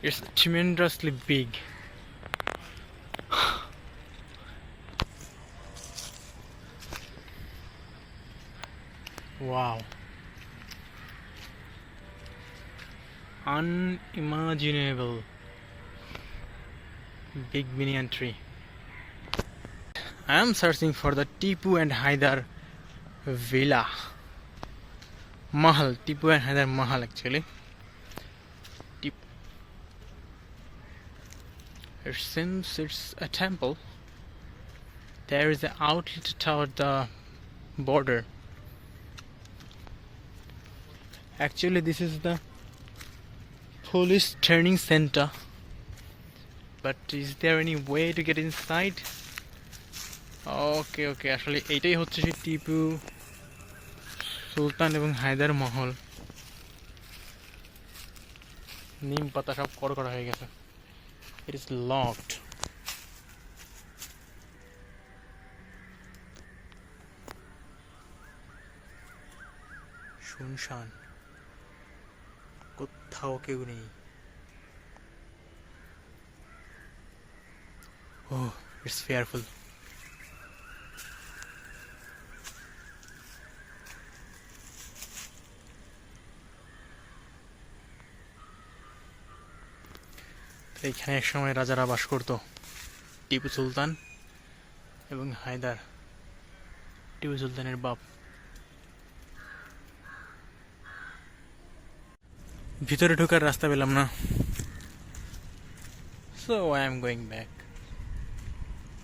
It's tremendously big. Wow. Unimaginable. Big banyan tree. I am searching for the Tipu and Haidar villa. Mahal. Tipu and Haidar Mahal actually. It seems it's a temple. There is an outlet toward the border. Actually, this is the police training center. But is there any way to get inside? Okay, আসলে এটাই হচ্ছে সেই টিপু সুলতান এবং হায়দার মহল। নিম পাতা সব কড়কড়া হয়ে গেছে। It is locked. শুনশান, কোথাও কেউ নেই। Oh, it's fearful. এখানে এক সময় রাজারা বাস করত, টিপু সুলতান এবং হায়দার, টিপু সুলতানের বাপ। ভিতরে ঢোকার রাস্তা পেলাম না, so I am going back.